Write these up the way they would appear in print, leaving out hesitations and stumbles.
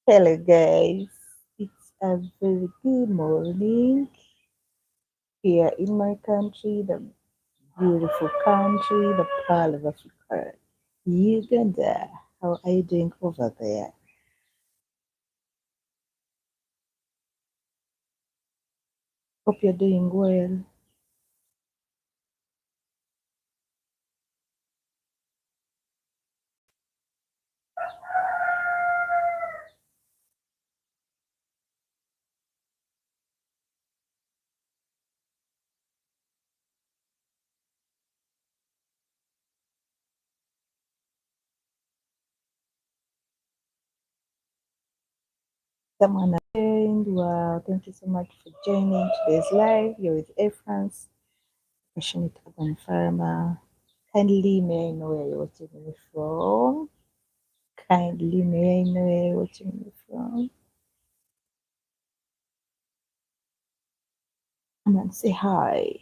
Hello, guys. It's a very good morning here in my country, the beautiful country, the Pearl of Africa, Uganda. How are you doing over there? Hope you're doing well. Someone joined. Wow, thank you so much for joining today's live. You're with A France, passionate urban farmer. Kindly, may I know where you're watching me from? Kindly, may I know where you're watching me from? Come and say hi.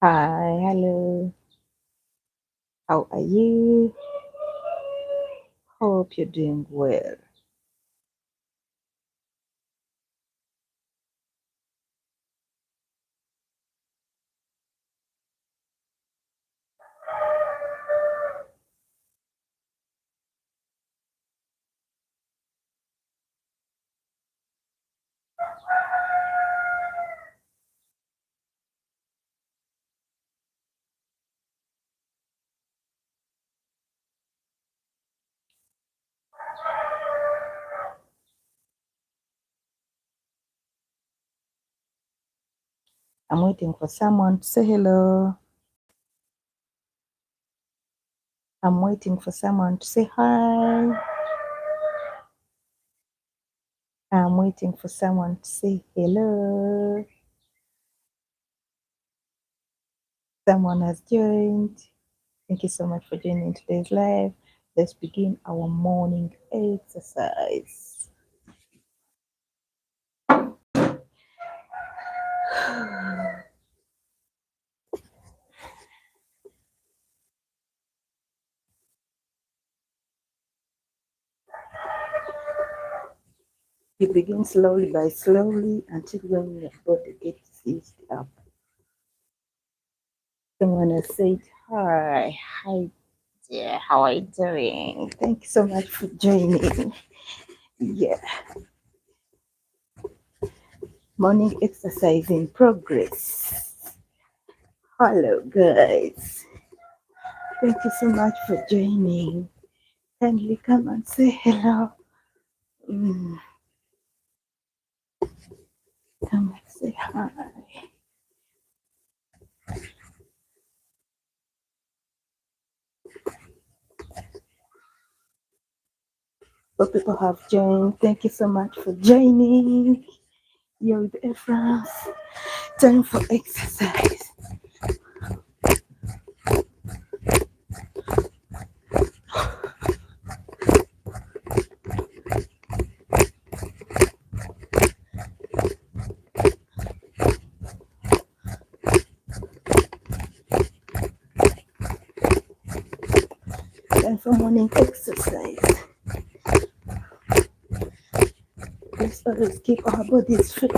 Hi, hello. How are you? Hope you're doing well. I'm waiting for someone to say hello. I'm waiting for someone to say hi. I'm waiting for someone to say hello. Someone has joined. Thank you so much for joining today's live. Let's begin our morning exercise. You begin slowly by slowly until when your body gets used up. Someone has said hi. Hi. Yeah, how are you doing? Thank you so much for joining. Yeah, morning exercise in progress. Hello, guys. Thank you so much for joining. Kindly come and say hello. Mm, come and say hi. So people have joined. Thank you so much for joining. You're with Air France. Time for exercise. Time for morning exercise. Let's always keep our bodies fit.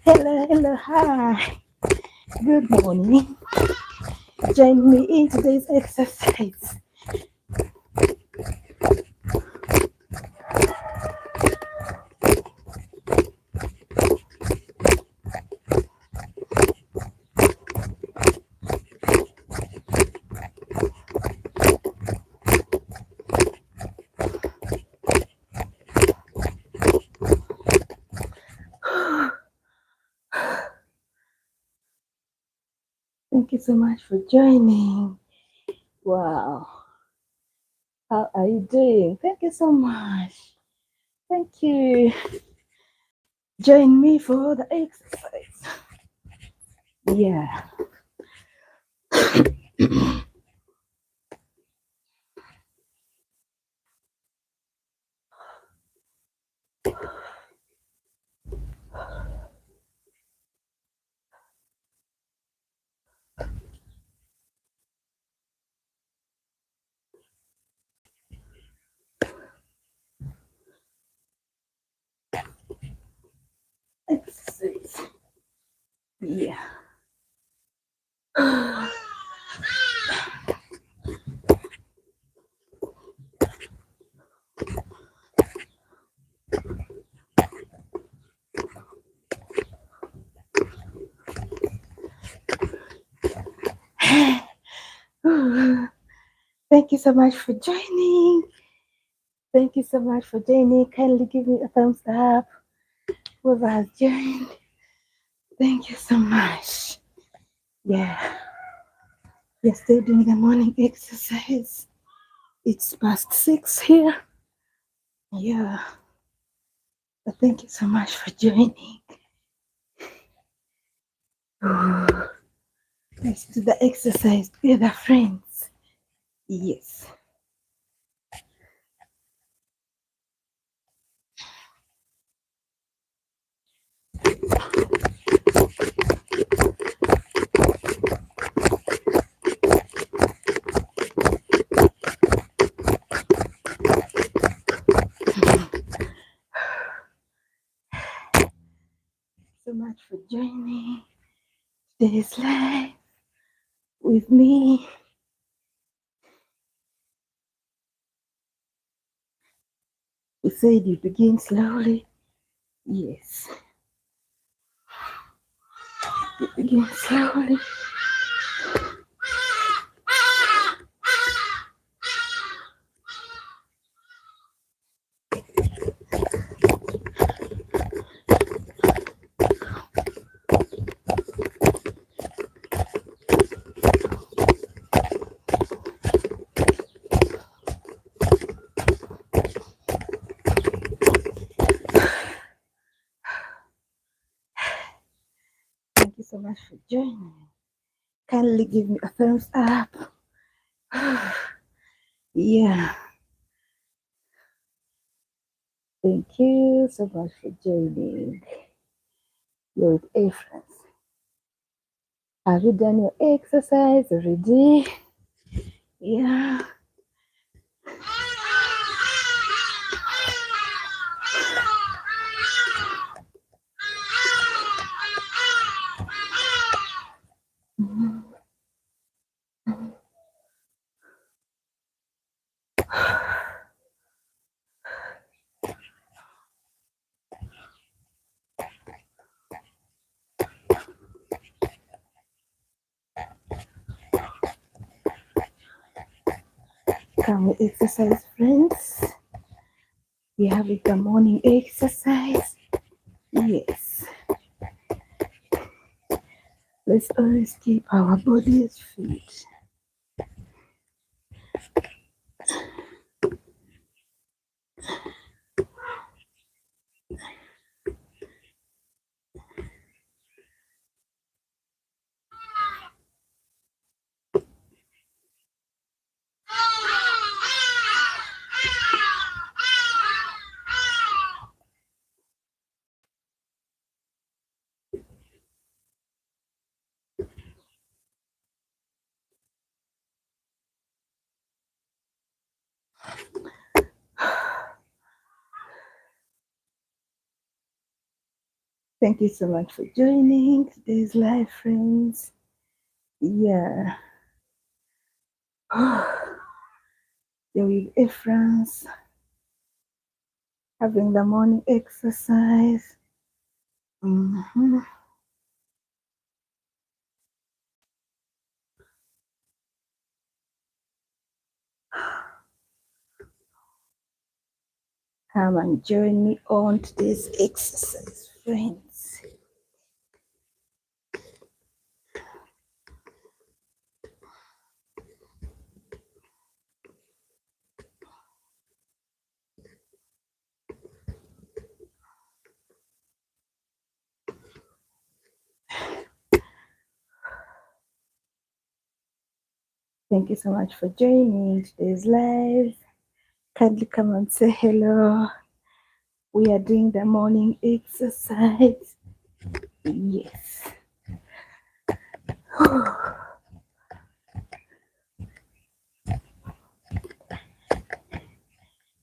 Hello, hello, hi. Good morning. Join me in today's exercise. Thank you so much for joining. Wow. How are you doing? Thank you so much. Thank you. Join me for the exercise. Yeah. Thank you so much for joining. Thank you so much for joining. Kindly give me a thumbs up. Whoever has joined, thank you so much. Yeah, we're still doing the morning exercise. It's past 6 here. Yeah, but thank you so much for joining. Let's do the exercise together, friends. Yes. So much for joining today's live with me. We said you begin slowly. Yes. You begin slowly. Thank you so much for joining. Kindly give me a thumbs up. Yeah. Thank you so much for joining. You're with A friends. Have you done your exercise already? Yeah. Can we exercise, friends? We have the morning exercise. Yes. Let's always keep our bodies fit. Thank you so much for joining today's live, friends. Yeah. You're with A France, having the morning exercise. Mm-hmm. Come and join me on today's exercise, friends. Thank you so much for joining today's live. Kindly come and say hello. We are doing the morning exercise. Yes.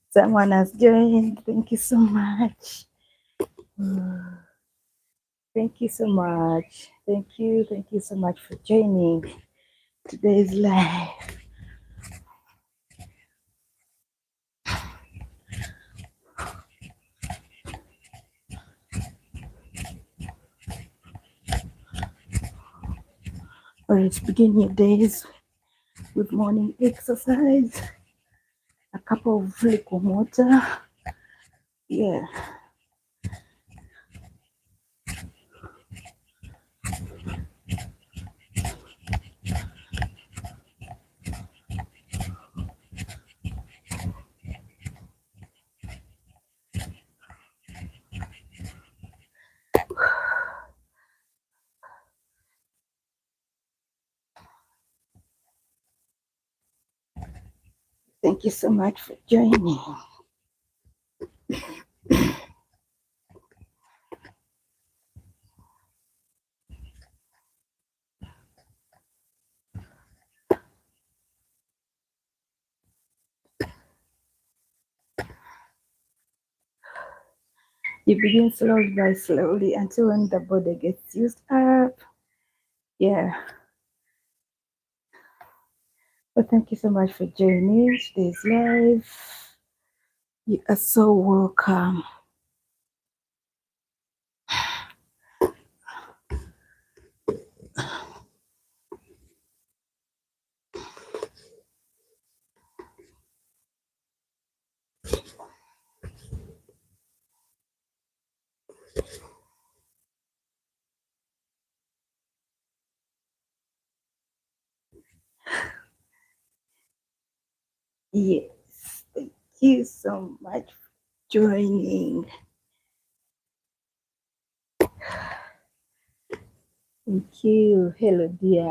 Someone has joined. Thank you so much. Thank you so much. Thank you. Thank you so much for joining today's live. Alright, begin your days with morning exercise, a cup of liquid water. Yeah. Thank you so much for joining. You begin slowly by slowly until when the body gets used up. Yeah. But thank you so much for joining today's live. You are so welcome. Yes. Thank you so much for joining. Thank you. Hello, dear.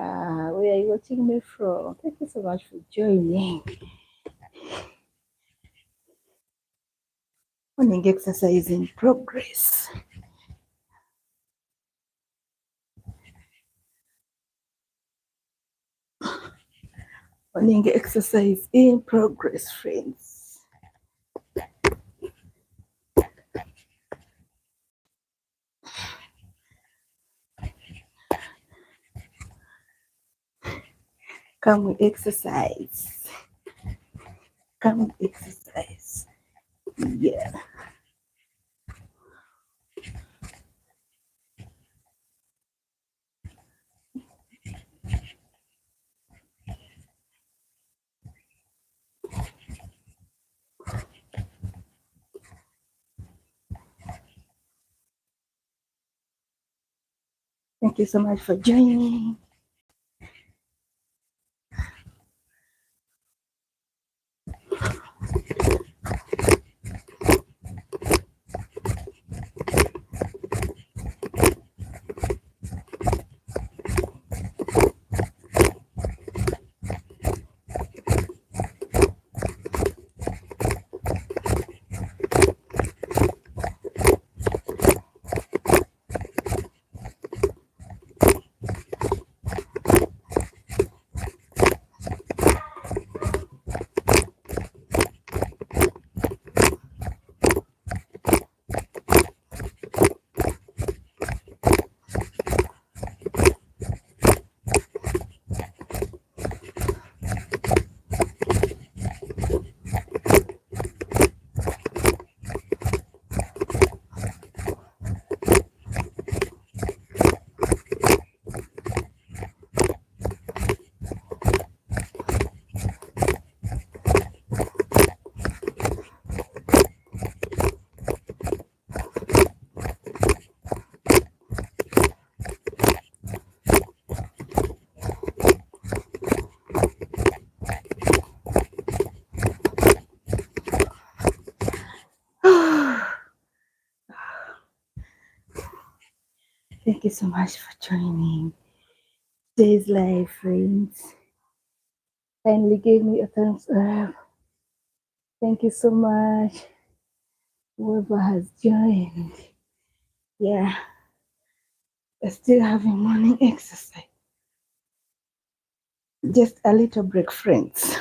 Where are you watching me from? Thank you so much for joining. Morning exercise in progress. Morning exercise in progress, friends. Come we exercise. Come we exercise. Yeah. Thank you so much for joining. Thank you so much for joining today's live, friends. Kindly give me a thumbs up. Thank you so much, whoever has joined. Yeah, we're still having morning exercise. Just a little break, friends.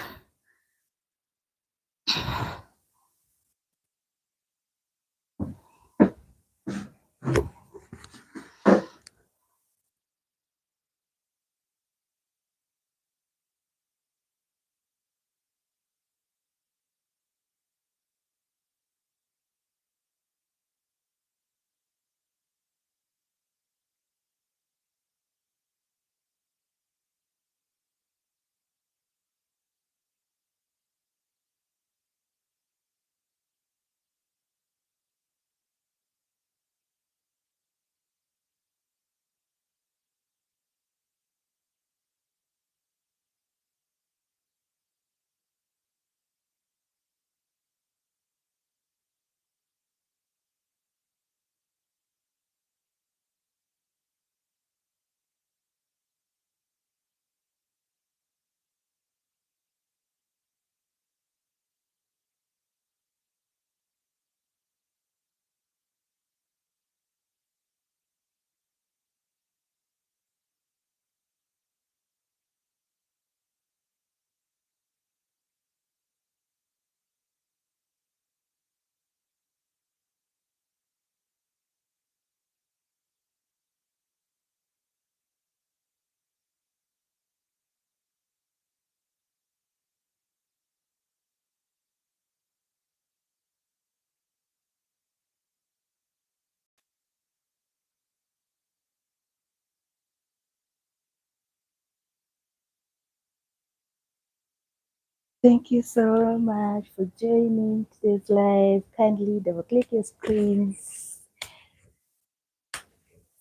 Thank you so much for joining today's live. Kindly double click your screens.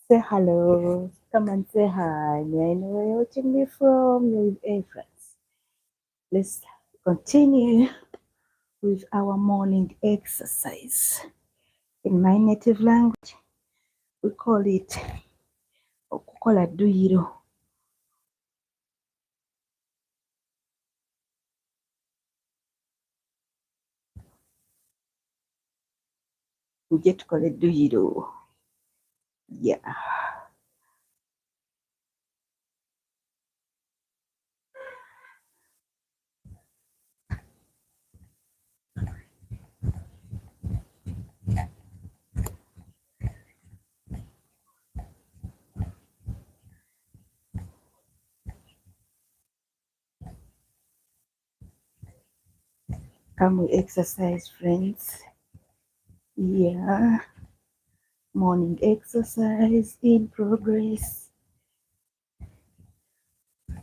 Say hello. Come and say hi. May I know where you're watching me from? You're with A friends. Let's continue with our morning exercise. In my native language, we call it okukola dduyiro. Tujje tukole dduyiro. Yeah. Come we exercise, friends. Yeah. Morning exercise in progress.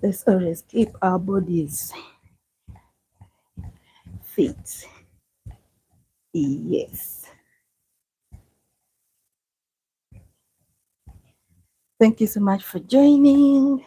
Let's always keep our bodies fit. Yes. Thank you so much for joining.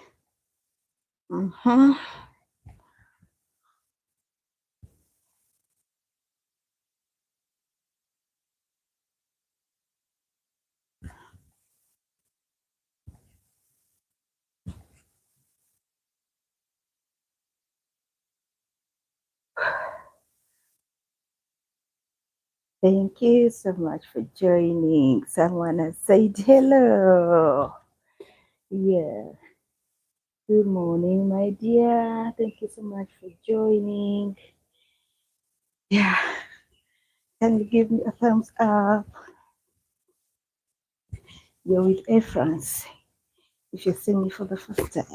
Thank you so much for joining. Someone has said hello. Yeah. Good morning, my dear. Thank you so much for joining. Yeah. Can you give me a thumbs up? You're with A France. If you're seeing me for the first time.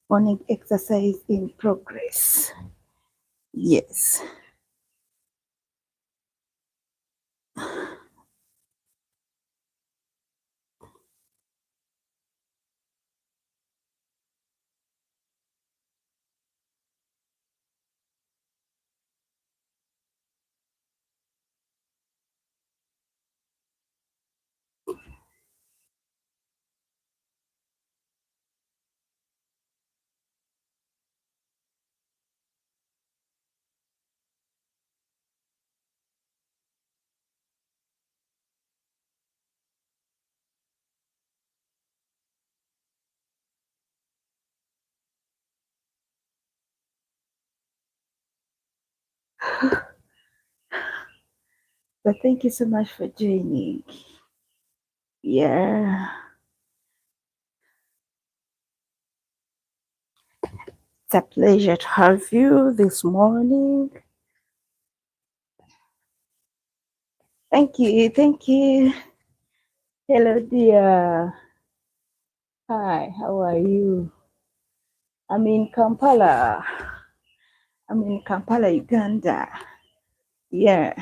Morning exercise in progress. Yes. But thank you so much for joining. Yeah. It's a pleasure to have you this morning. Thank you. Thank you. Hello, dear. Hi, how are you? I'm in Kampala. Uganda. Yeah.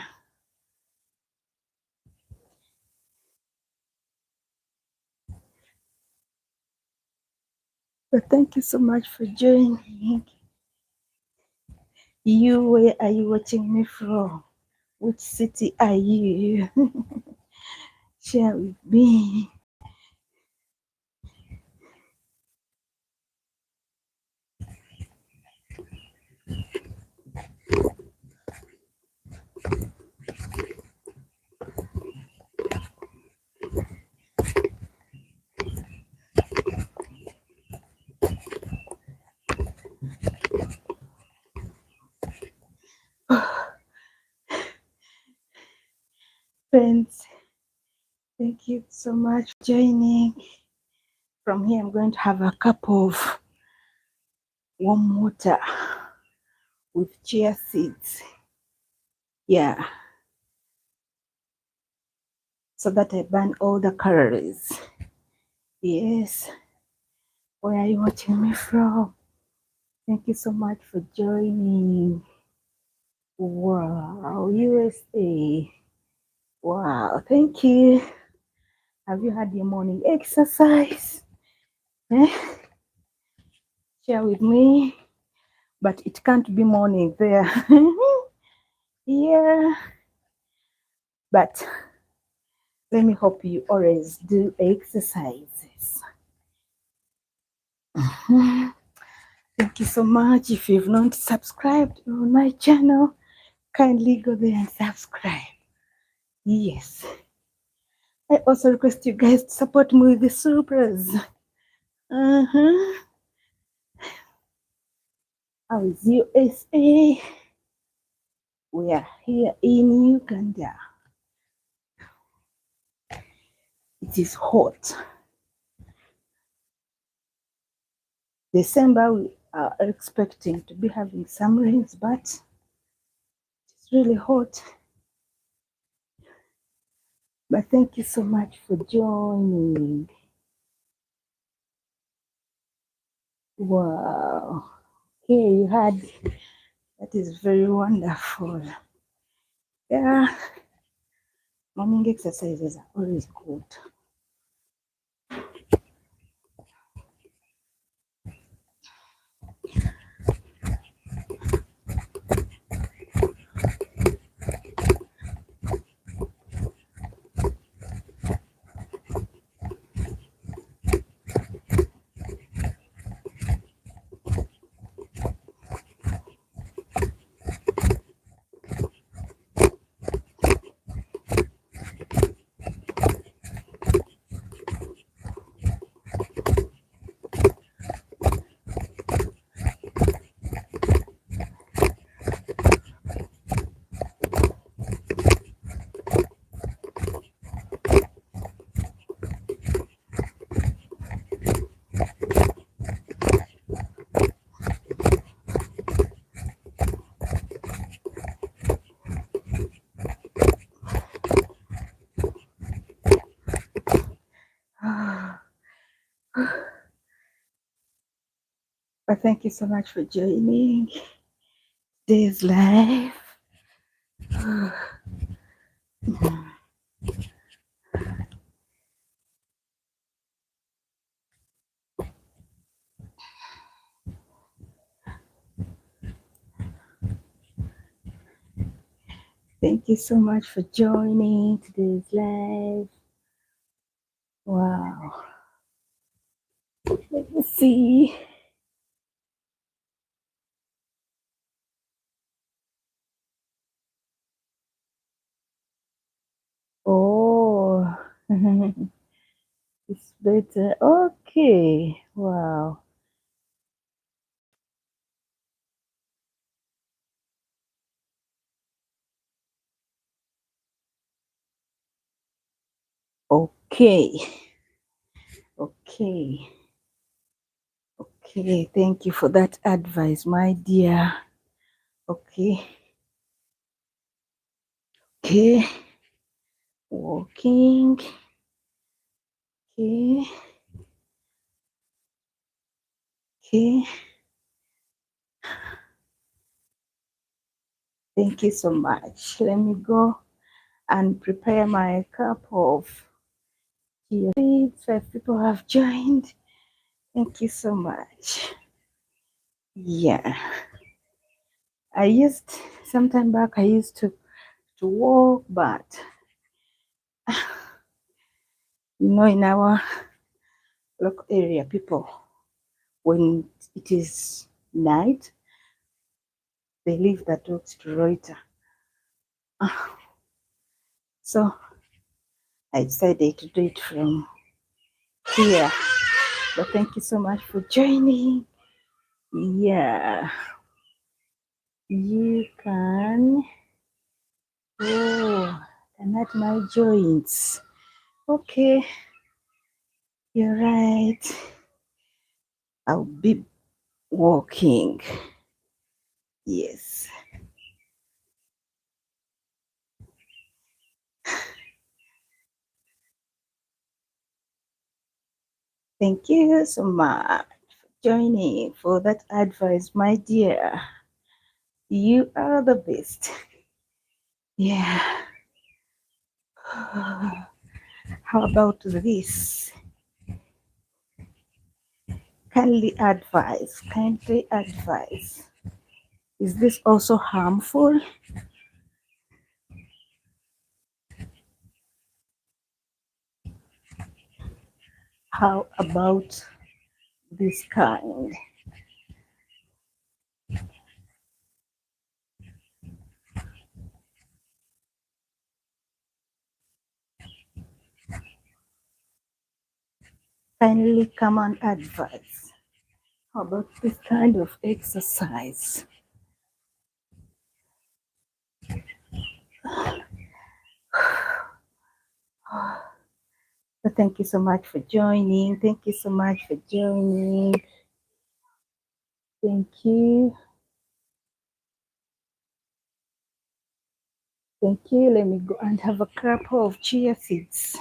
But thank you so much for joining. You, where are you watching me from? Which city are you? Share with me. Friends, thank you so much for joining. From here, I'm going to have a cup of warm water with chia seeds. Yeah. So that I burn all the calories. Yes. Where are you watching me from? Thank you so much for joining. Wow, USA. Wow, thank you. Have you had your morning exercise? Eh? share with me, but it can't be morning there. Yeah, but let me hope you always do exercises. Thank you so much. If you've not subscribed on my channel, kindly go there and subscribe. Yes. I also request you guys to support me with the supers. How is USA? We are here in Uganda. It is hot. December, we are expecting to be having some rains, but it's really hot. But thank you so much for joining. Wow. Okay, you had, that is very wonderful. Yeah, morning exercises are always good. But thank you so much for joining today's live. Thank you so much for joining today's live. Wow. Let me see. Oh, it's better. Okay. Wow. Okay. Okay. Okay. Thank you for that advice, my dear. Okay. Okay. Walking. Okay. Okay. Thank you so much. Let me go and prepare my cup of tea. 5 people have joined. Thank you so much. Yeah. Sometime back, I used to walk, but in our local area, people, when it is night, they leave their dogs to loiter. So I decided to do it from here. But thank you so much for joining. Yeah, you can. Oh, and at my joints. Okay, you're right. I'll be walking. Yes. Thank you so much for joining for that advice, my dear. You are the best. Yeah. How about this? Kindly advise. Kindly advise. Is this also harmful? How about this kind? Kindly come on advise. How about this kind of exercise? So thank you so much for joining. Thank you so much for joining. Thank you. Thank you. Let me go and have a cup of chia seeds.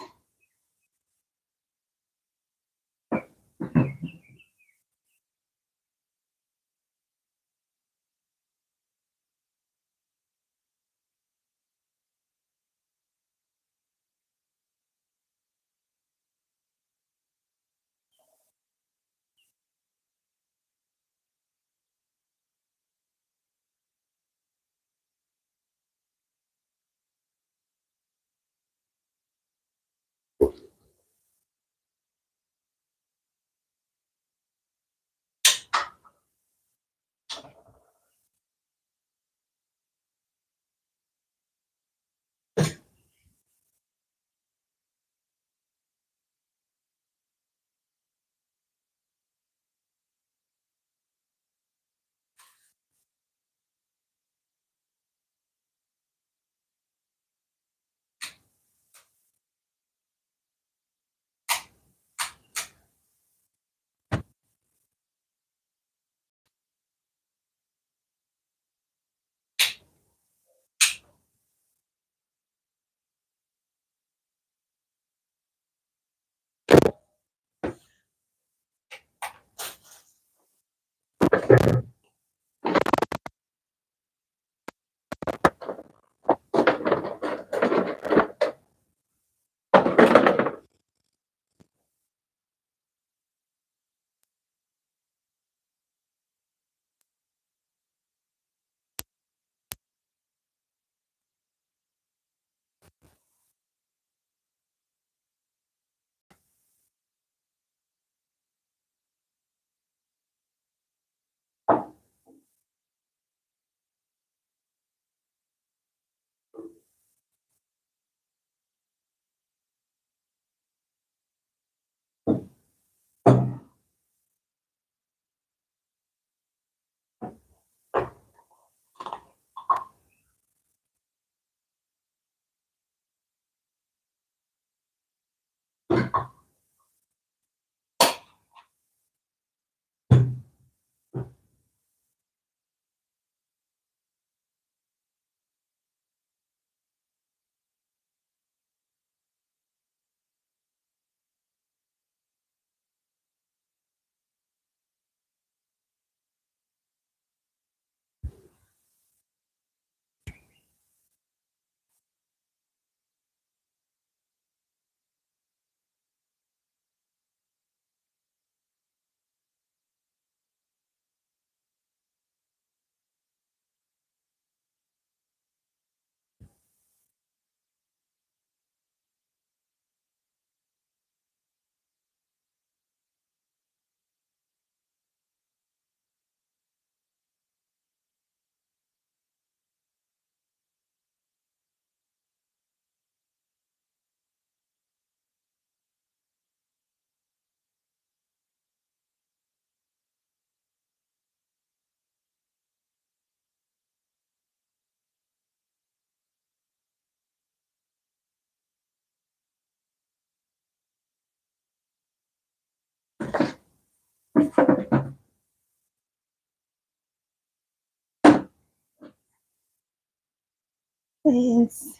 Yes.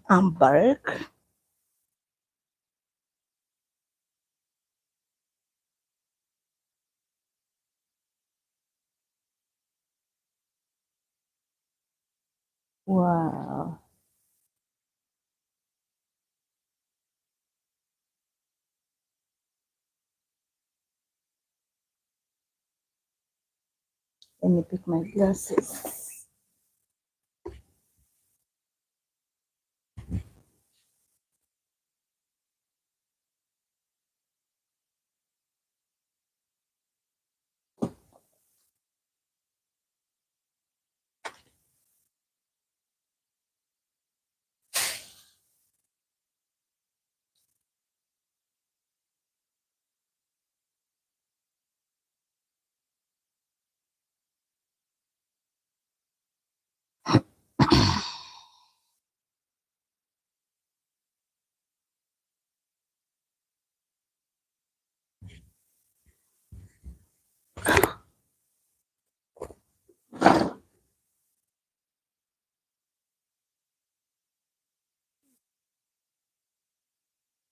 Amberg. Wow. Let me pick my glasses.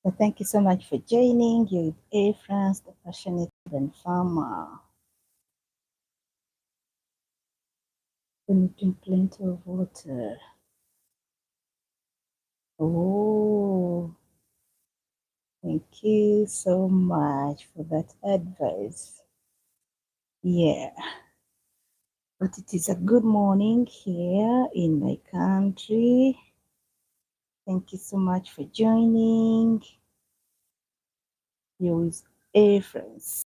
So thank you so much for joining. You're with A France, the passionate urban farmer. We need to drink plenty of water. Oh, thank you so much for that advice. Yeah, but it is a good morning here in my country. Thank you so much for joining. You're with A France.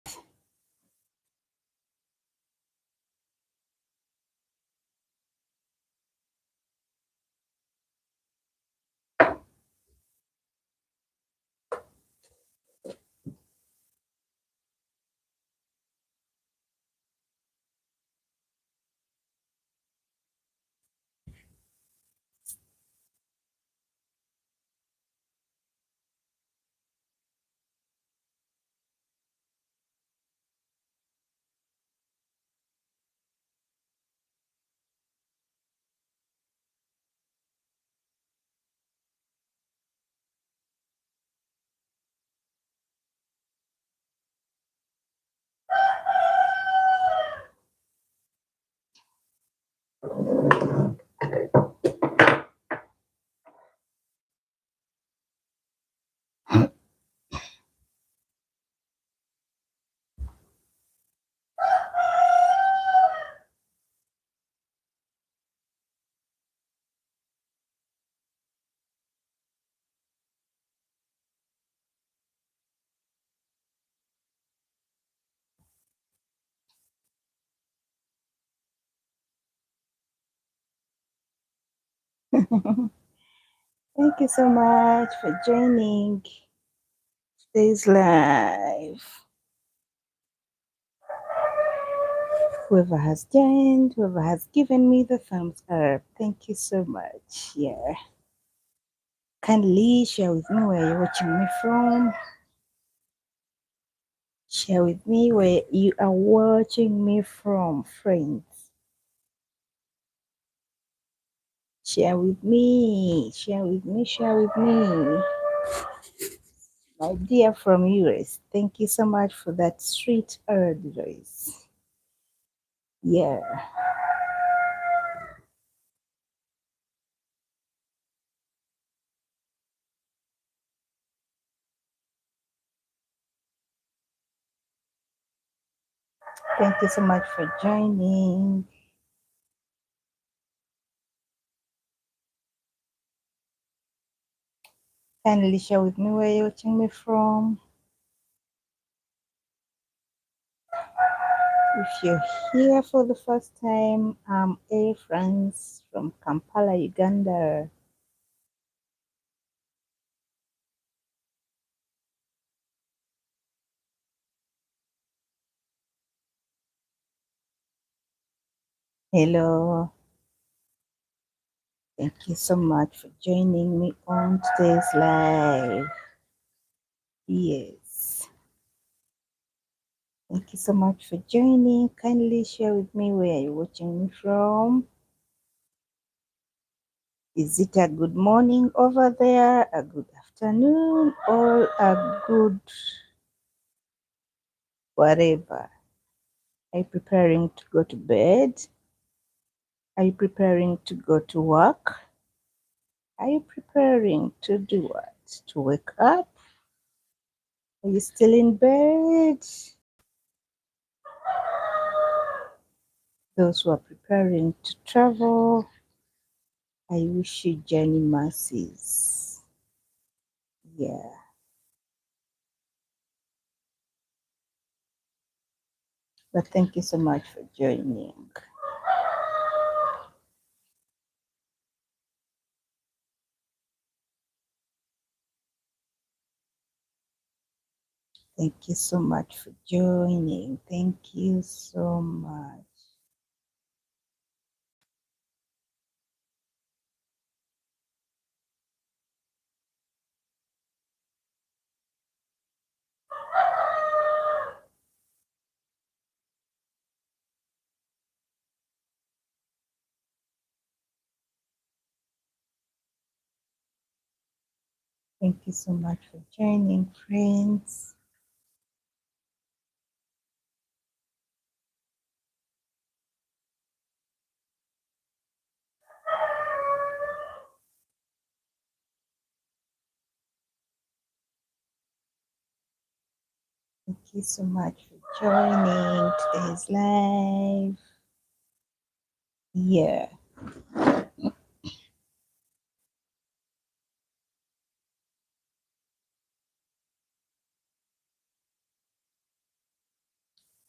Thank you so much for joining today's live. Whoever has joined, whoever has given me the thumbs up, thank you so much. Yeah. Kindly share with me where you're watching me from. Share with me where you are watching me from, friends. Share with me, share with me, share with me. My dear from US, thank you so much for that sweet advice. Yeah. Thank you so much for joining. Kindly share with me where you're watching me from. If you're here for the first time, I'm A France from Kampala, Uganda. Hello. Thank you so much for joining me on today's live. Yes. Thank you so much for joining. Kindly share with me where you're watching me from. Is it a good morning over there, a good afternoon, or a good whatever? Are you preparing to go to bed? Are you preparing to go to work? Are you preparing to do what? To wake up? Are you still in bed? Those who are preparing to travel, I wish you journey mercies. Yeah. But thank you so much for joining. Thank you so much for joining. Thank you so much. Thank you so much for joining, friends. Thank you so much for joining today's live. Yeah.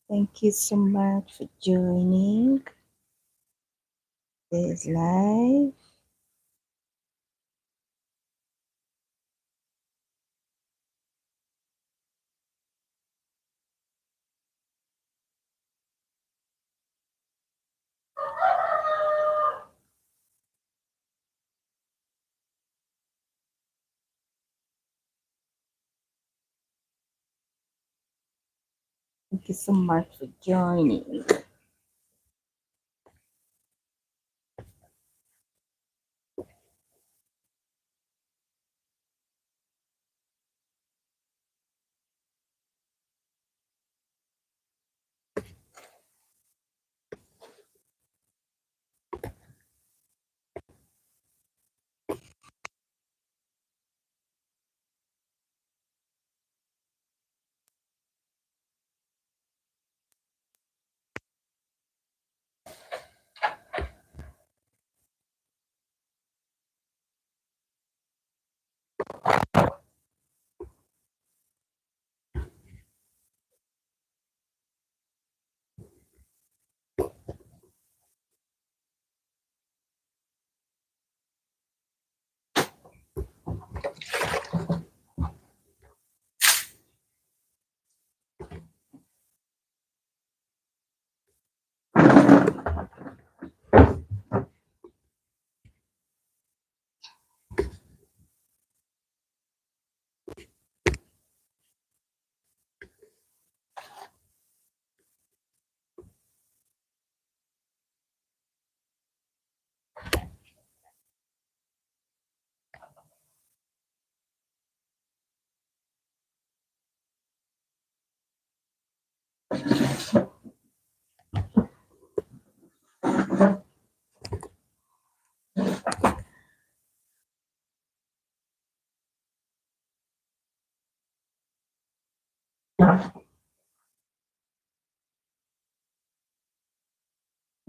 Thank you so much for joining today's live. Thank you so much for joining.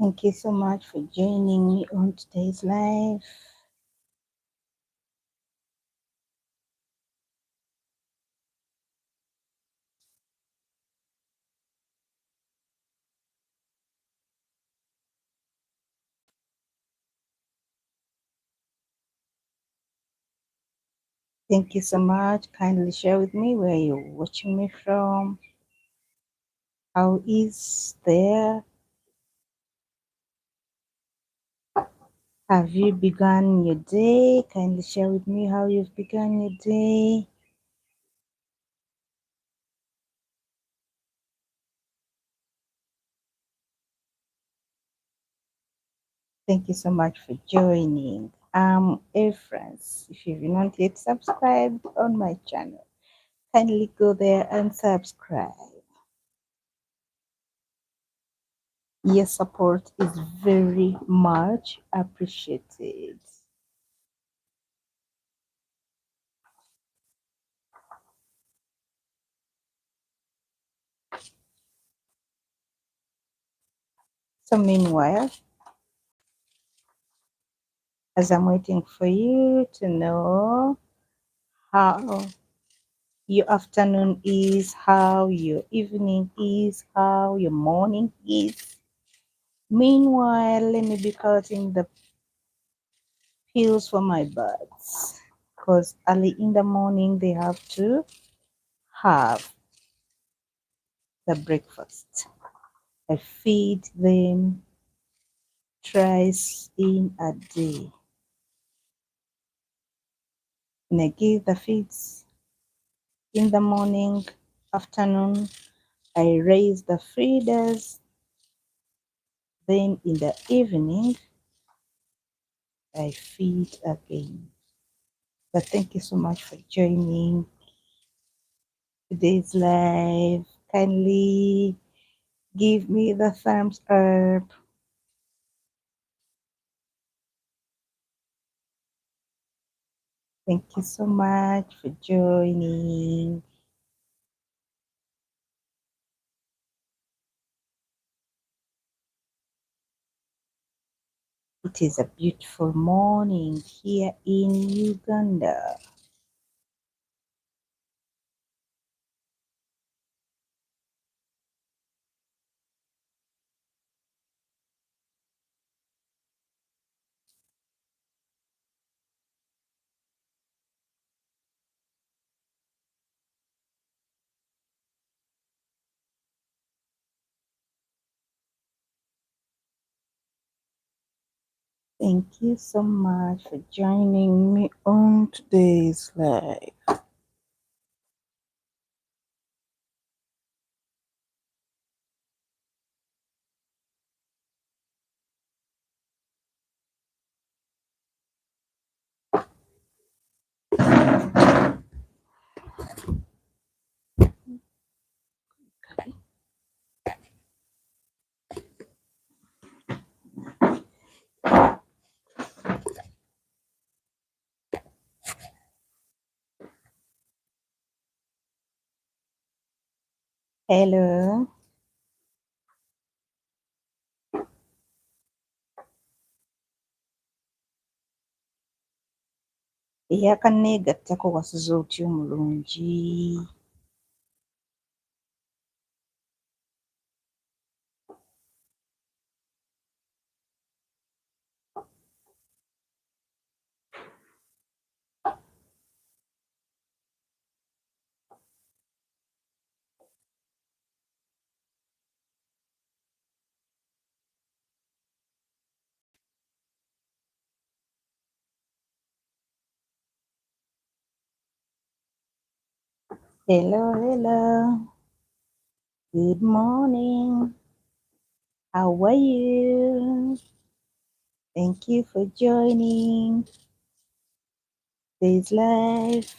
Thank you so much for joining me on today's live. Thank you so much. Kindly share with me where you're watching me from. How is there? Have you begun your day? Kindly share with me how you've begun your day. Thank you so much for joining. I'm Efrance. If you've not yet subscribed on my channel, kindly go there and subscribe. Your support is very much appreciated. So meanwhile, as I'm waiting for you to know how your afternoon is, how your evening is, how your morning is. Meanwhile, let me be cutting the pills for my birds because early in the morning they have to have the breakfast. I feed them thrice in a day. And I give the feeds in the morning, afternoon. I raise the feeders. Then in the evening, I feed again. But thank you so much for joining today's live. Kindly give me the thumbs up. Thank you so much for joining. It is a beautiful morning here in Uganda. Thank you so much for joining me on today's live. Hello. Eyakanneegattako wasuze otya omulungi? Hello, hello. Good morning. How are you? Thank you for joining today's live.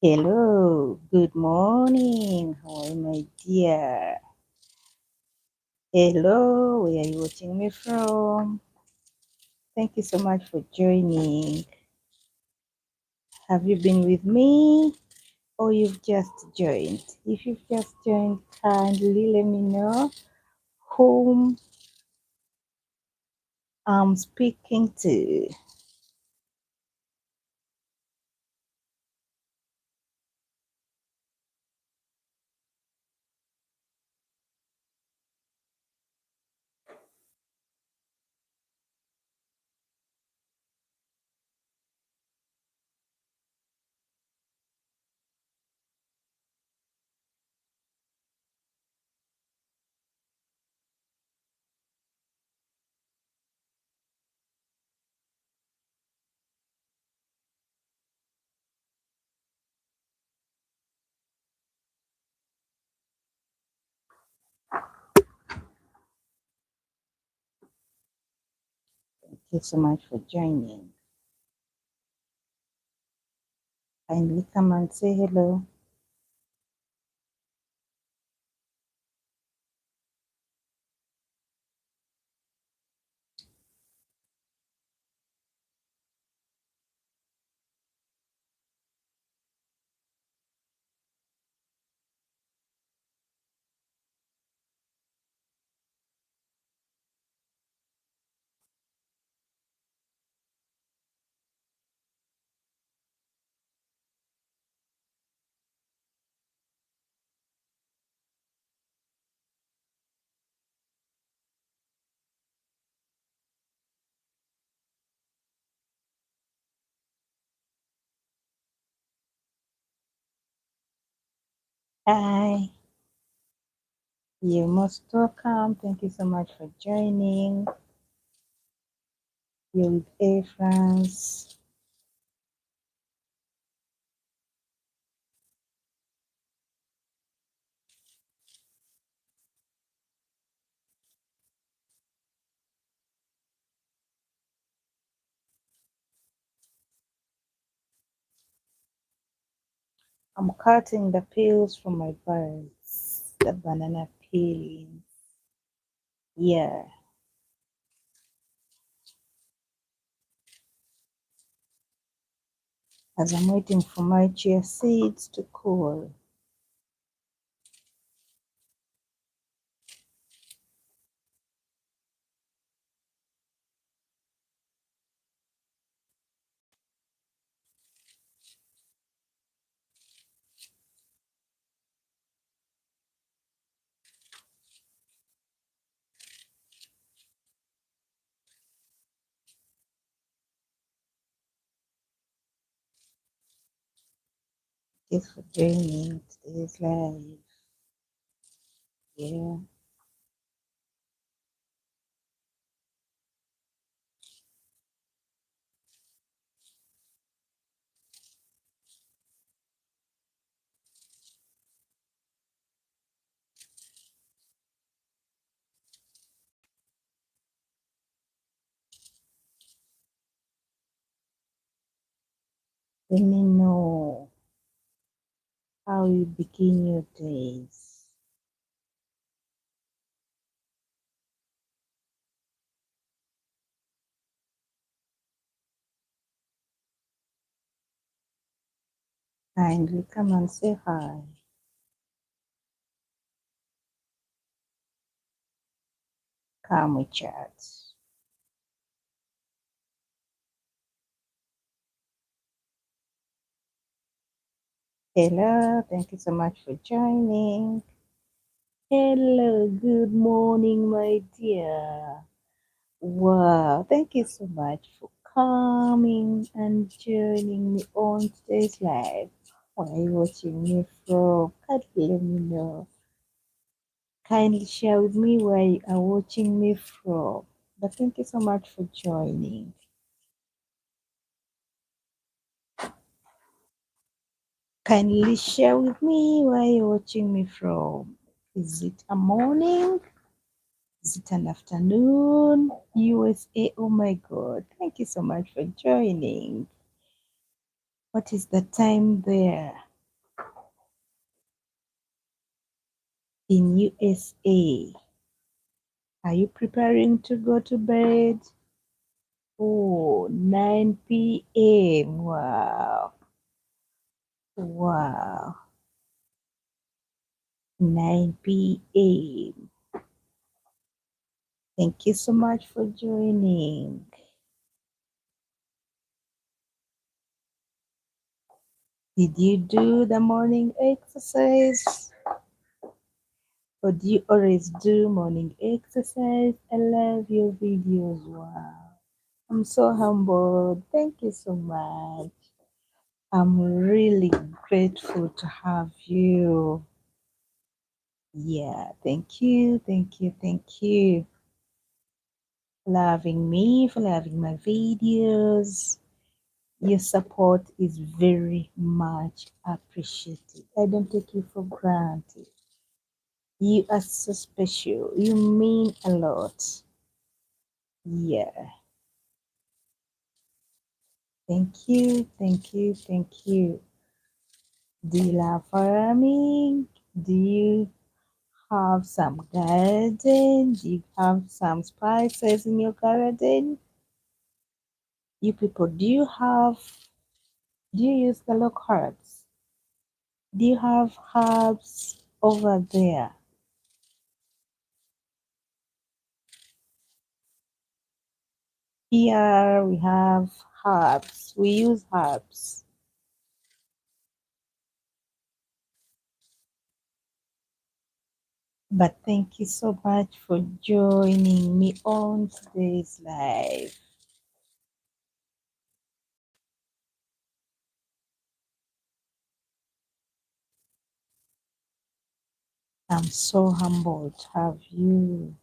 Hello, good morning. How are you, my dear? Hello, where are you watching me from? Thank you so much for joining. Have you been with me or you've just joined? If you've just joined, kindly let me know whom I'm speaking to. you so much for joining. Kindly come and say hello. Hi, you're most welcome. Thank you so much for joining. You're with A France. I'm cutting the peels from my birds, the banana peeling. Yeah, as I'm waiting for my chia seeds to cool. Thanks for joining today's live. Yeah, let me know how you begin your days. Kindly come and say hi. Come we chat. Hello, thank you so much for joining. Hello, good morning, my dear. Wow, thank you so much for coming and joining me on today's live. Where are you watching me from? Kindly let me know. Kindly share with me where you are watching me from. But thank you so much for joining. Kindly share with me where you're watching me from. Is it a morning? Is it an afternoon? USA, oh my God. Thank you so much for joining. What is the time there in USA? Are you preparing to go to bed? Oh, 9 p.m. Wow. Wow. 9 p.m. Thank you so much for joining. Did you do the morning exercise? Or do you always do morning exercise? I love your videos. Wow. I'm so humbled. Thank you so much. I'm really grateful to have you. Yeah, thank you, thank you, thank you. Loving me, for loving my videos. Your support is very much appreciated. I don't take you for granted. You are so special. You mean a lot. Yeah. Thank you, thank you, thank you. Do you love farming? Do you have some garden? Do you have some spices in your garden? You people, do you use the local herbs? Do you have herbs over there? Here we have herbs. We use herbs. But thank you so much for joining me on today's live. I'm so humbled to have you.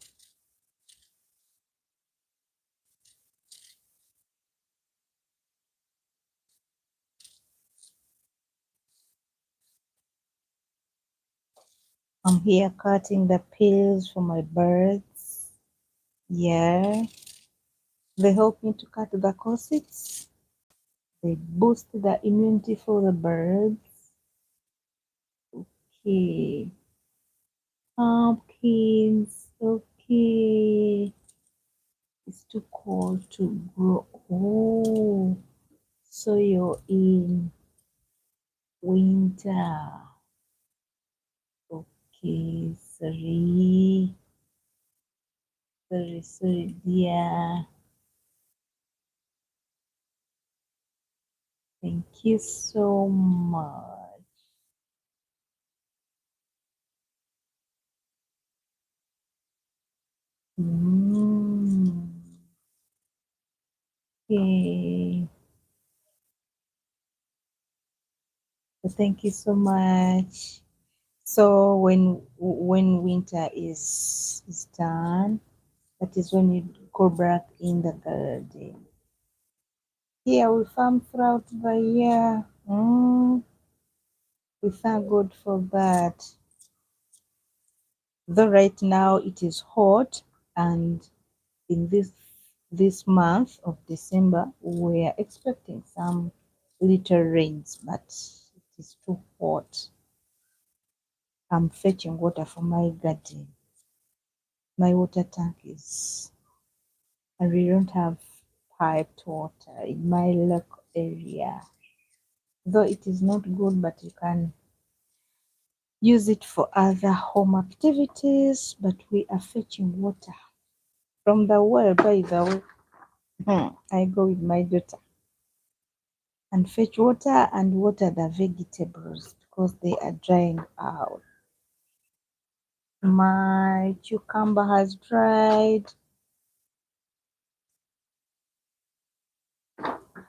I'm here cutting the pills for my birds. Yeah, they help me to cut the corsets. They boost the immunity for the birds. Okay. Pumpkins. Okay. It's too cold to grow. Oh, so you're in winter. Okay, sorry. Sorry, dear. Thank you so much. Mm. Okay. So thank you so much. So when winter is done, that is when you go back in the garden. Here we farm throughout the year. We thank God for that. Though right now it is hot, and in this month of December we are expecting some little rains, but it is too hot. I'm fetching water for my garden. My water tank is, and we don't have piped water in my local area. Though it is not good, but you can use it for other home activities. But we are fetching water from the well, by the way. I go with my daughter and fetch water and water the vegetables because they are drying out. My cucumber has dried.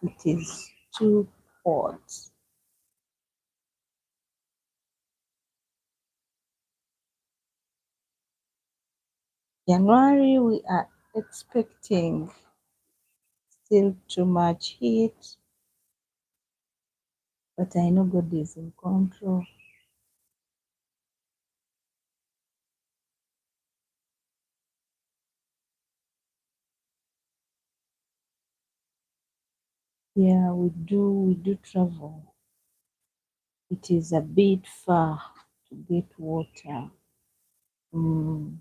It is too hot. January, we are expecting still too much heat, but I know God is in control. Yeah, we do travel. It is a bit far to get water. Mm.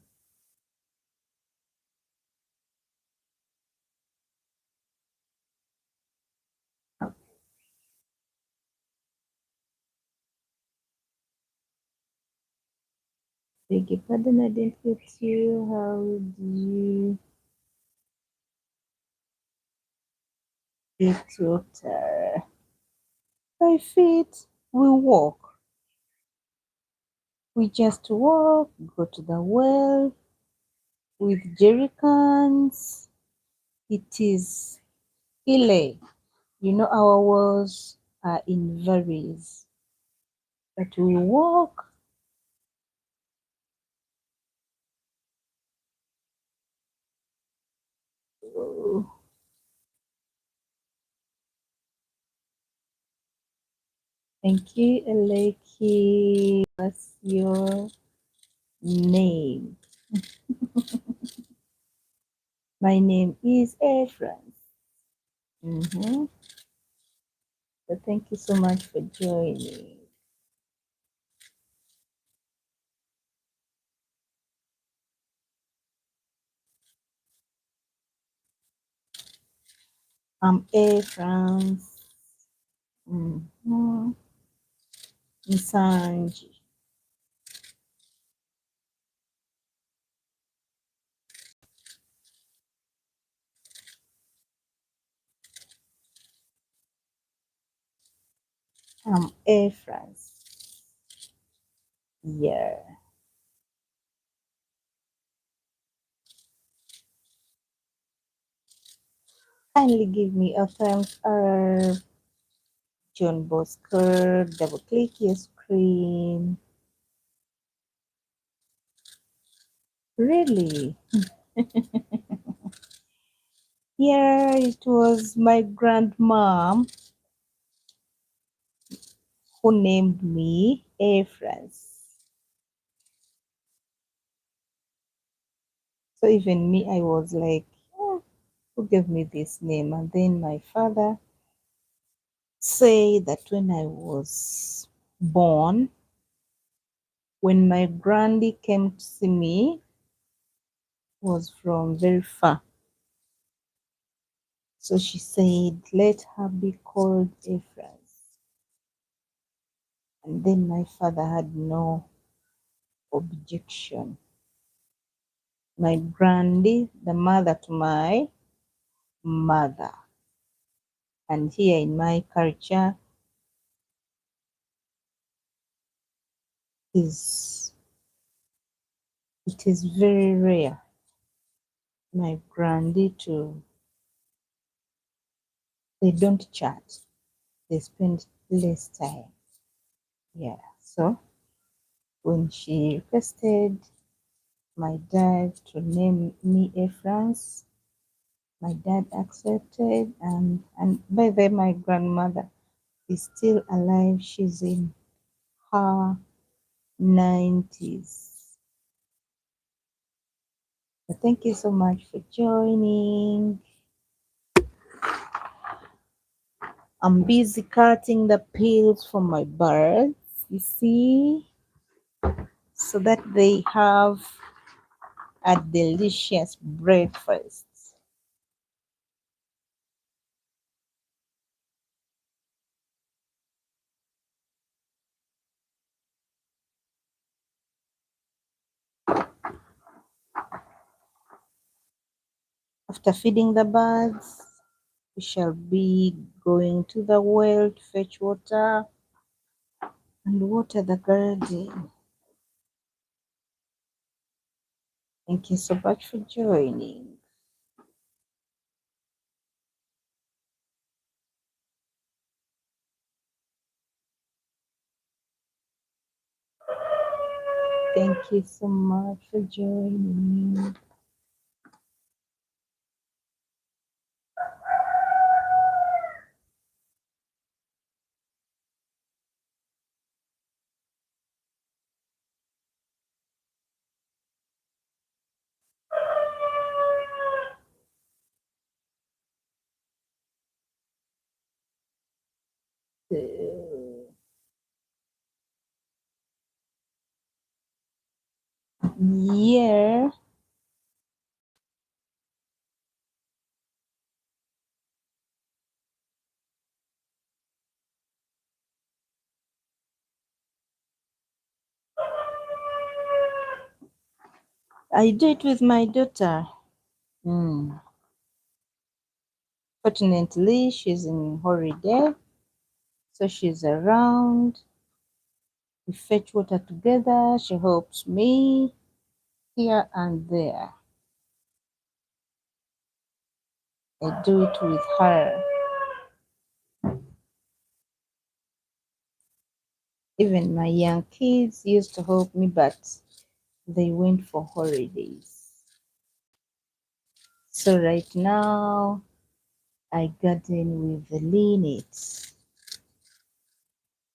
Beg your pardon, I didn't get you. How do you get water? By feet, we walk. We just walk, go to the well with jerry cans. It is hilly. You know, our wells are in valleys, but we walk. Oh, thank you, Eleki. What's your name? My name is Efrans. So thank you so much for joining. I'm A France. Mm-hmm. Nsanji. I'm A France. Yeah. Kindly give me a thumbs up. John Bosco. Double click your screen. Really? Yeah, it was my grandmom who named me A France. So even me, I was like, "Oh, who gave me this name?" And then my father said that when I was born, when my grandy came to see me, was from very far. So she said, let her be called A France. And then my father had no objection. My grandy, the mother to my mother. And here in my culture is it is very rare my grandy to they don't chat. They spend less time. Yeah. So when she requested my dad to name me A France, my dad accepted, and by then my grandmother is still alive. She's in her 90s. So thank you so much for joining. I'm busy cutting the peels for my birds, you see, so that they have a delicious breakfast. After feeding the birds, we shall be going to the well to fetch water and water the garden. Thank you so much for joining. Thank you so much for joining. Yeah, I do it with my daughter. Mm. Fortunately, she's in holiday, so she's around. We fetch water together. She helps me here and there. I do it with her. Even my young kids used to help me, but they went for holidays. So right now, I garden with the Lynette.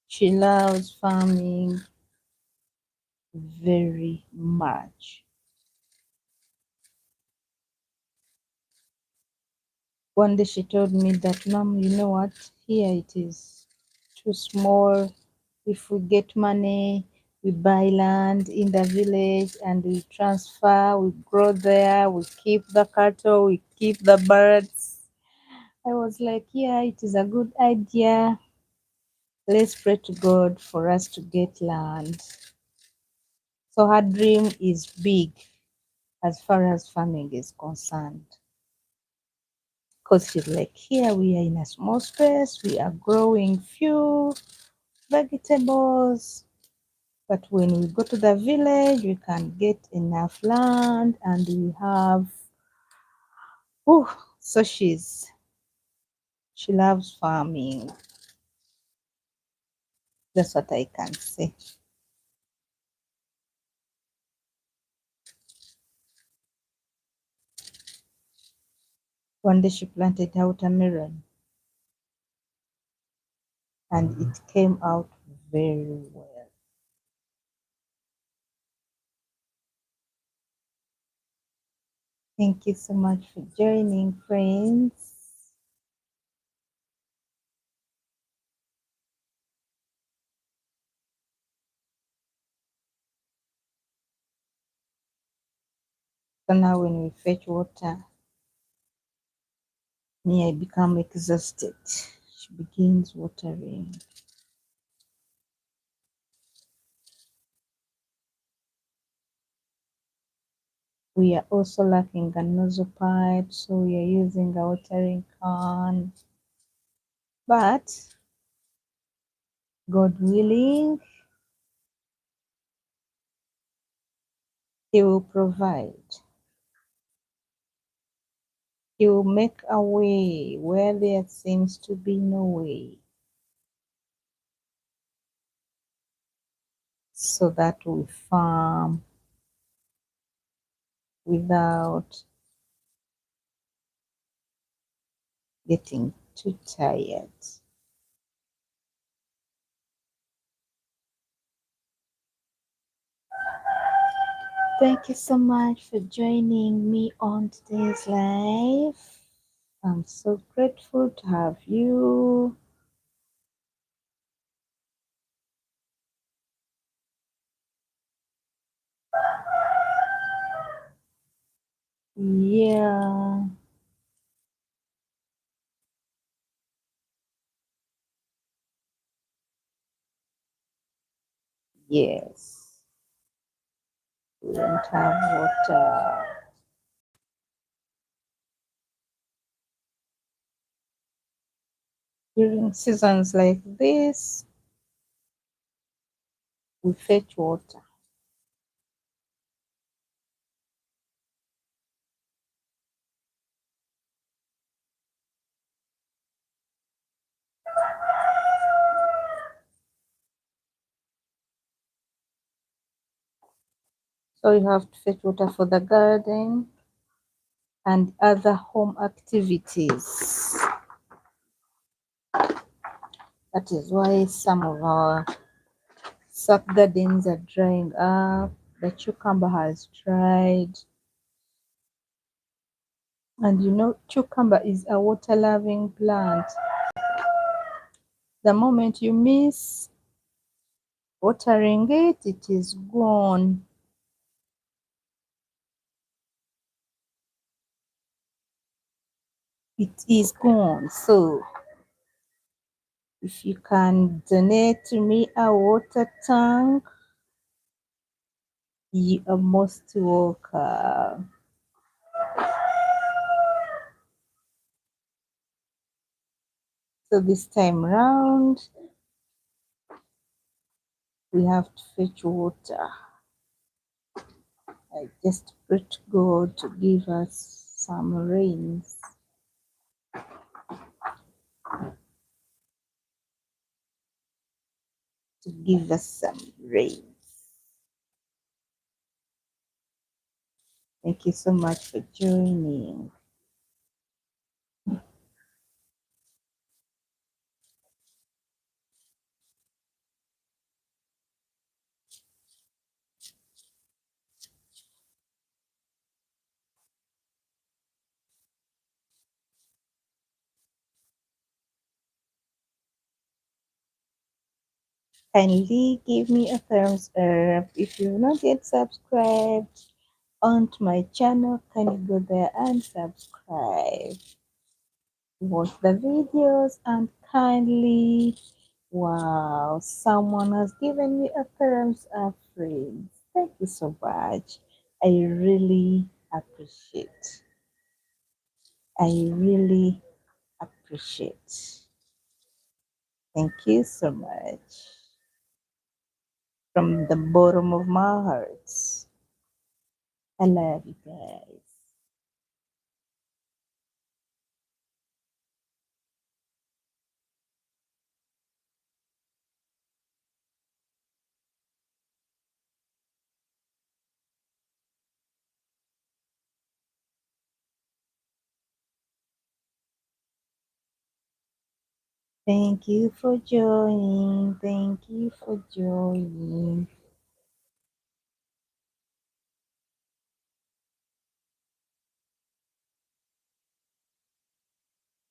She loves farming very much. One day she told me that, Mom, you know what? Here it is too small. If we get money, we buy land in the village and we transfer, we grow there, we keep the cattle, we keep the birds. I was like, yeah, it is a good idea. Let's pray to God for us to get land. So her dream is big as far as farming is concerned. Because she's like, here we are in a small space, we are growing few vegetables, but when we go to the village, we can get enough land and we have, so she loves farming. That's what I can say. One day she planted watermelon and it came out very well. Thank you so much for joining, friends. So now when we fetch water, me, I become exhausted. She begins watering. We are also lacking a nozzle pipe, so we are using a watering can. But God willing, He will provide. He will make a way where there seems to be no way, so that we farm without getting too tired. Thank you so much for joining me on today's live. I'm so grateful to have you. Yeah. Yes. We don't have water. During seasons like this, we fetch water. So you have to fetch water for the garden and other home activities. That is why some of our sap gardens are drying up. The cucumber has dried. And you know, cucumber is a water-loving plant. The moment you miss watering it, it is gone. It is gone. So if you can donate to me a water tank, you are most welcome. So this time round, we have to fetch water. I just pray to God to give us some rains. To give us some rains. Thank you so much for joining. Kindly give me a thumbs up. If you've not yet subscribed onto my channel, kindly go there and subscribe. Watch the videos and kindly, wow, someone has given me a thumbs up, friends. Thank you so much. I really appreciate. I really appreciate. Thank you so much. From the bottom of my heart. I love you guys. Thank you for joining. Thank you for joining.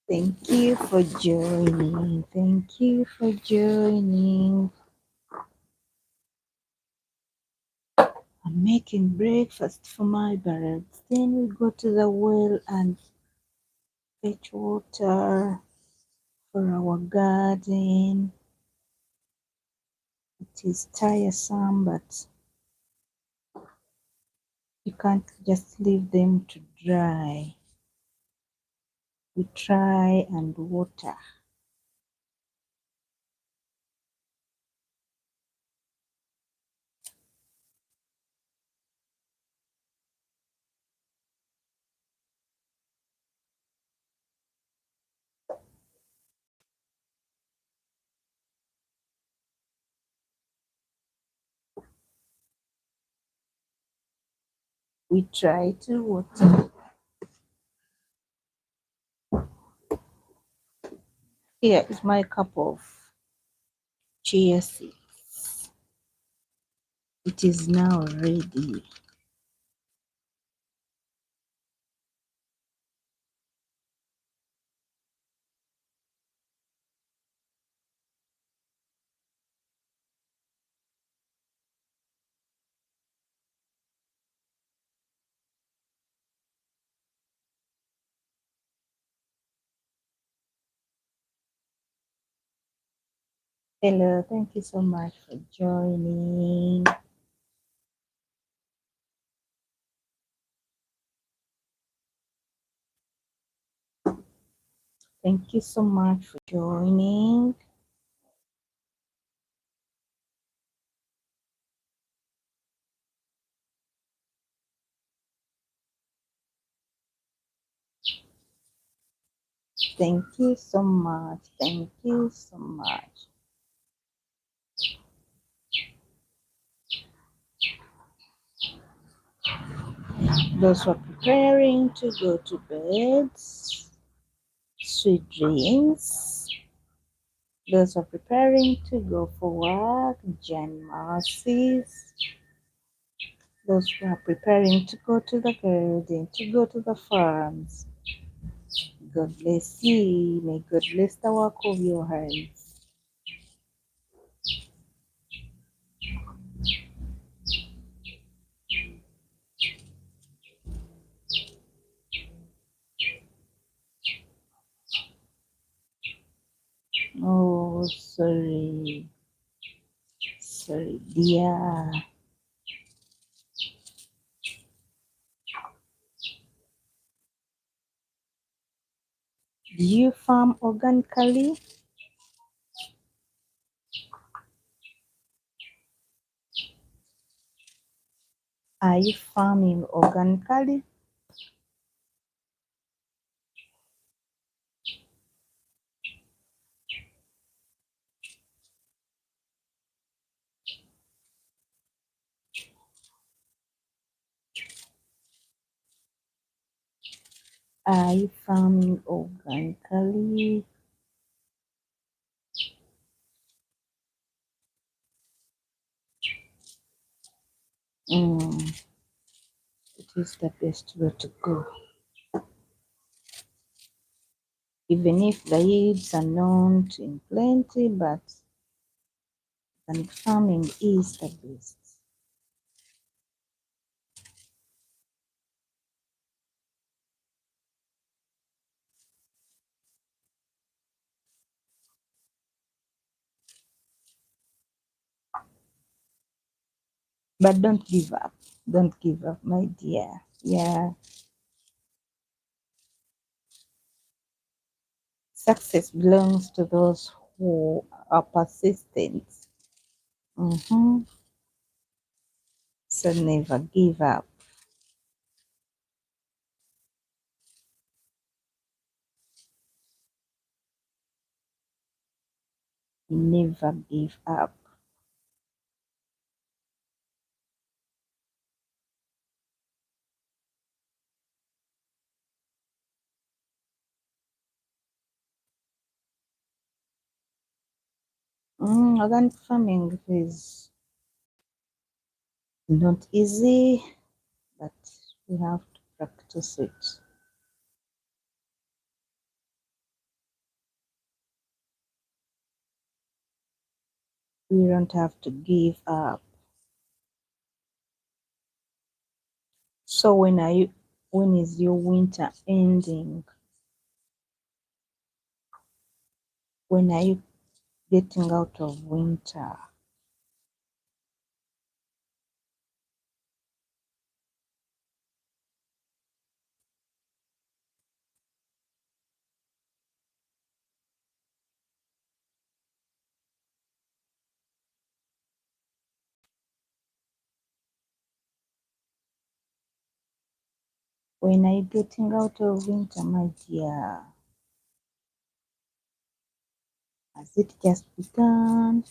Thank you for joining. Thank you for joining. I'm making breakfast for my birds. Then we go to the well and fetch water for our garden. It is tiresome, but you can't just leave them to dry. We try and water. We try to water. Here is my cup of chia seeds. It is now ready. Hello, thank you so much for joining. Thank you so much for joining. Thank you so much. Thank you so much. Those who are preparing to go to bed, sweet dreams. Those who are preparing to go for work, Jan Mercies. Those who are preparing to go to the garden, to go to the farms. God bless you. May God bless the work of your hands. Oh, sorry. Sorry, dear. Do you farm organically? Are you farming organically? Are you farming organically? It is the best way to go. Even if the yields are not in plenty, but organic farming is the best. But don't give up. Don't give up, my dear. Yeah. Success belongs to those who are persistent. Mm-hmm. So never give up. Never give up. Organic farming is not easy, but we have to practice it. We don't have to give up. So when is your winter ending? When are you getting out of winter? When are you getting out of winter, my dear? Has it just begun?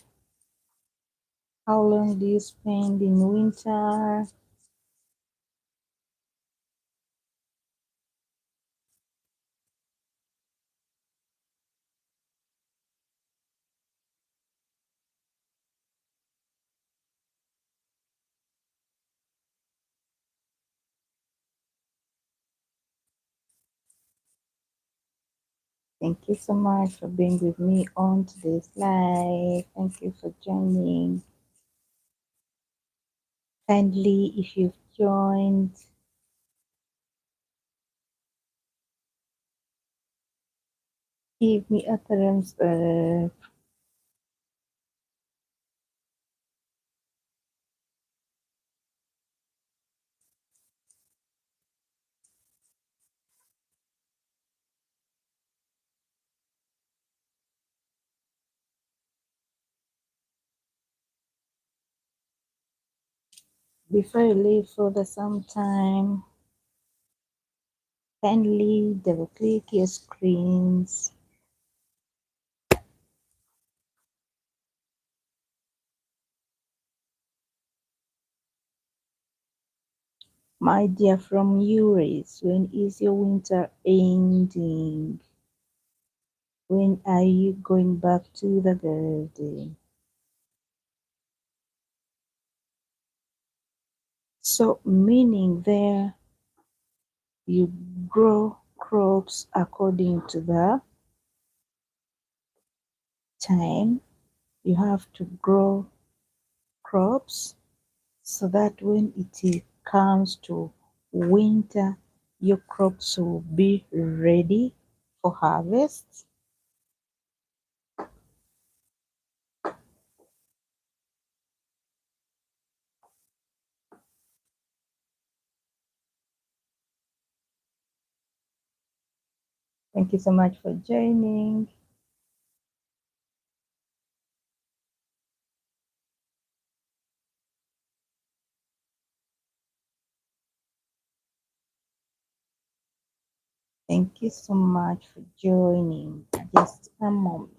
How long do you spend in winter? Thank you so much for being with me on today's live. Thank you for joining. Kindly, if you've joined, give me a thumbs up. Before you leave for the sometime, kindly double click your screens. My dear, from Uris, when is your winter ending? When are you going back to the garden? So, meaning there you grow crops according to the time. You have to grow crops so that when it comes to winter, your crops will be ready for harvest. Thank you so much for joining. Thank you so much for joining. Just a moment.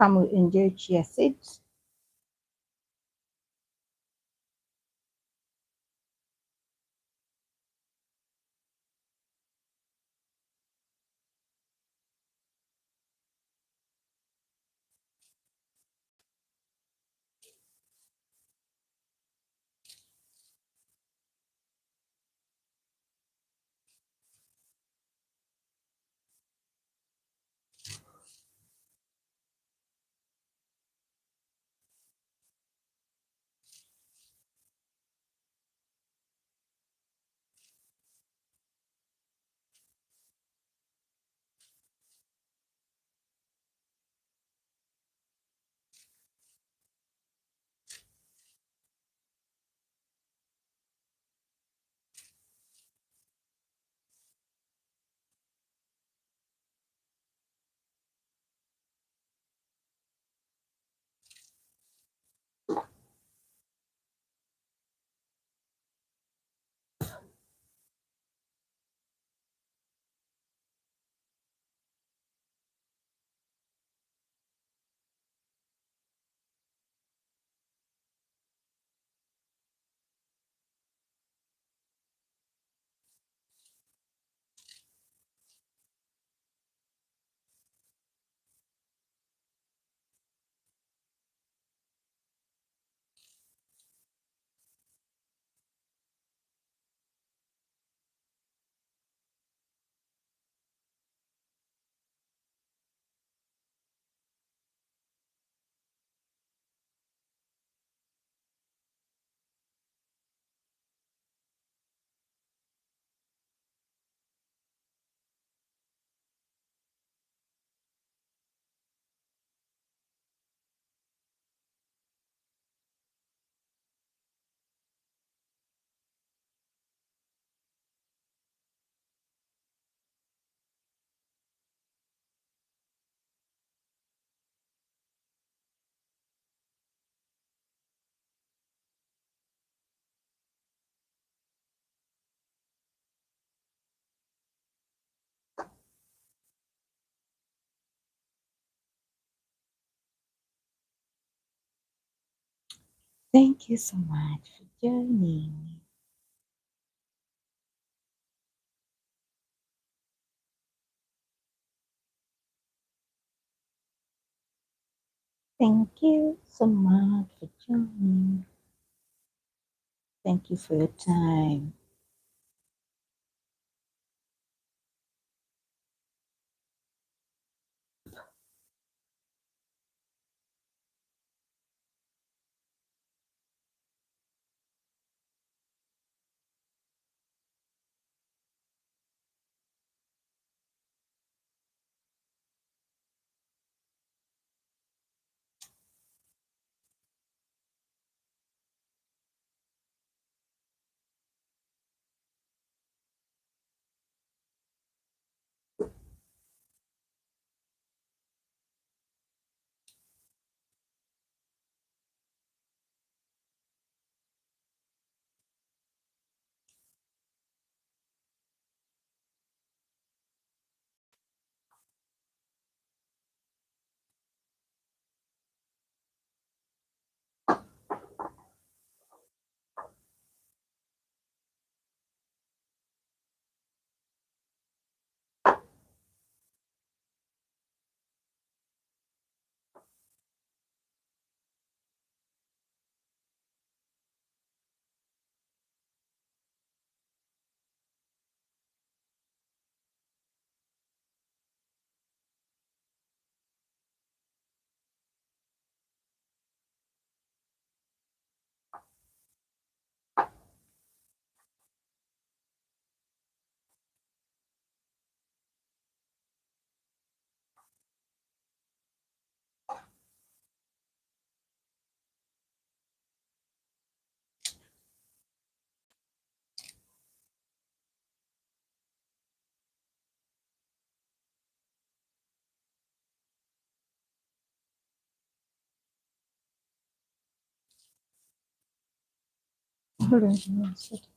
come we enjoy chia seeds. Thank you so much for joining. Thank you so much for joining. Thank you for your time. Hold on one second.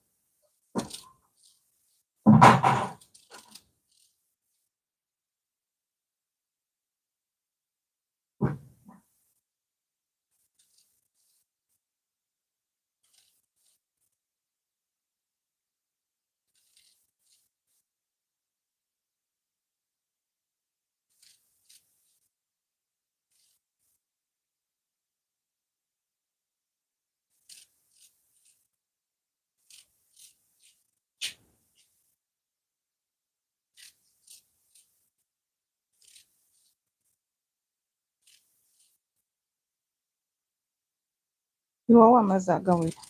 Iwawa mazagawira.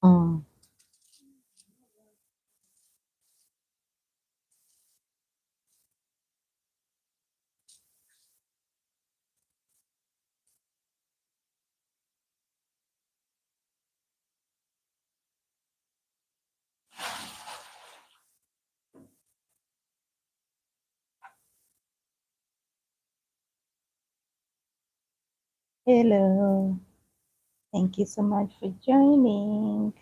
Mm. Hello. Thank you so much for joining.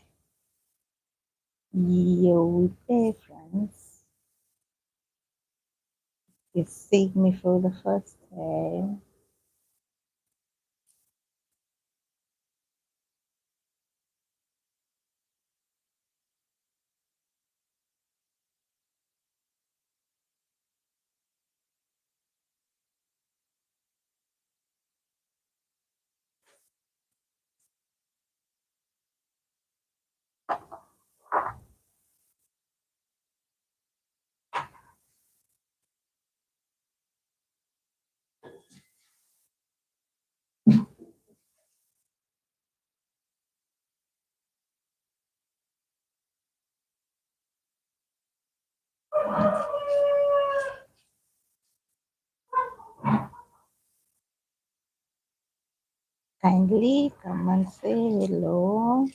Yo, there, friends. You see me for the first time. Kindly come and say hello.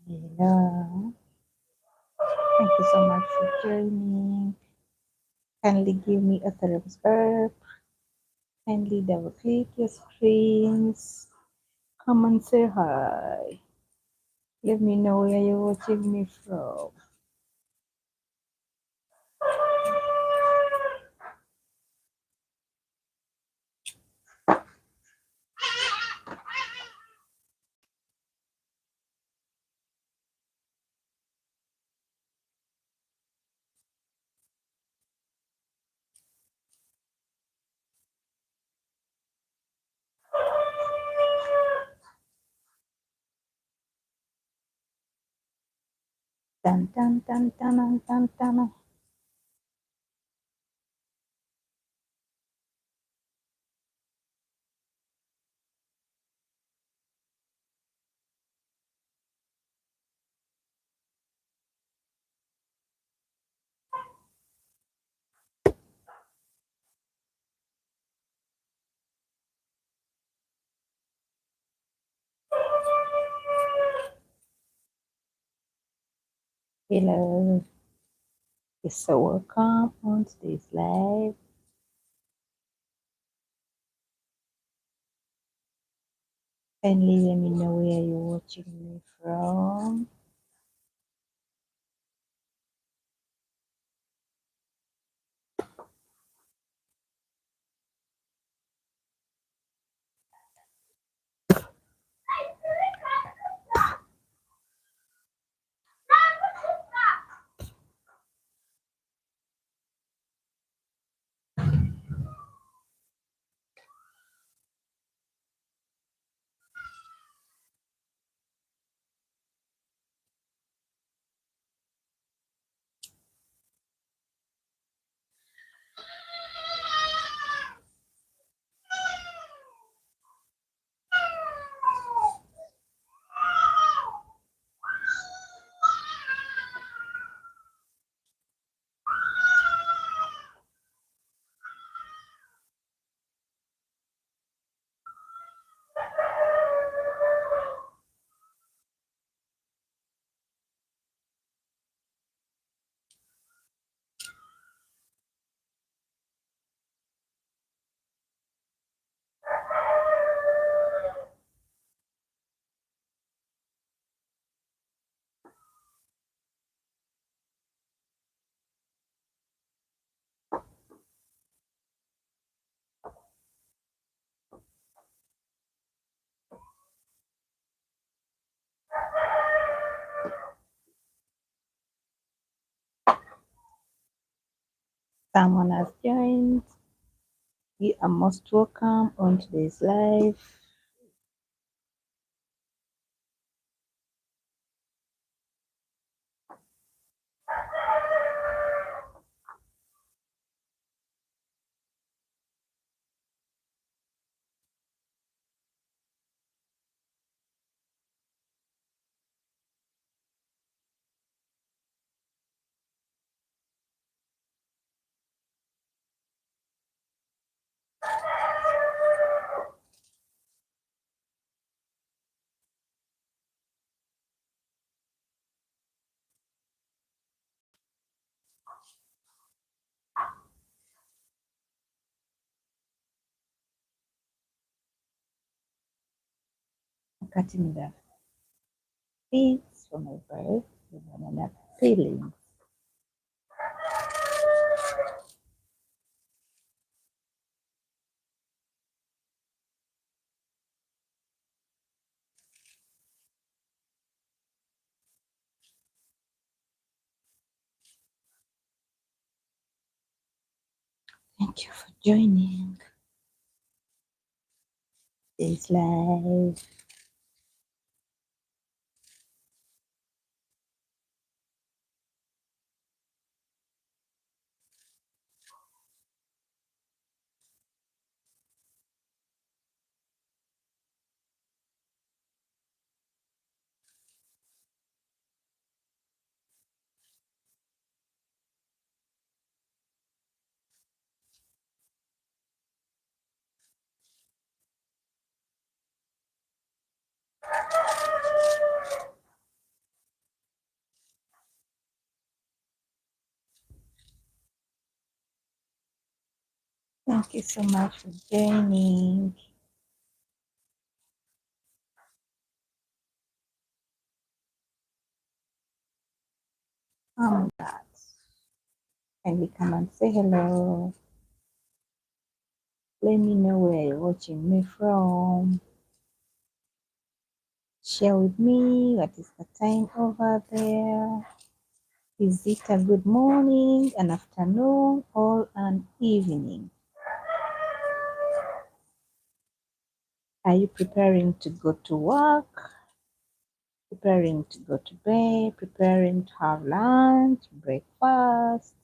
Hello. Thank you so much for joining. Kindly give me a thumbs up. Kindly double click your screens. Come and say hi. Let me know where you're watching me from. Dun dun dun dun dun dun dun. Hello. You're so welcome on today's live. Kindly let me know where you're watching me from. Someone has joined. You are most welcome on today's live. Cutting the beads for my birth with another feeling. Thank you for joining this live. Thank you so much for joining. That. Kindly come and say hello. Let me know where you're watching me from. Share with me what is the time over there. Is it a good morning, an afternoon, or an evening? Are you preparing to go to work? Preparing to go to bed? Preparing to have lunch, breakfast?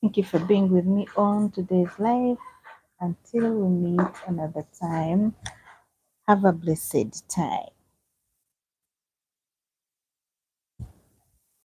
Thank you for being with me on today's live. Until we meet another time, have a blessed time.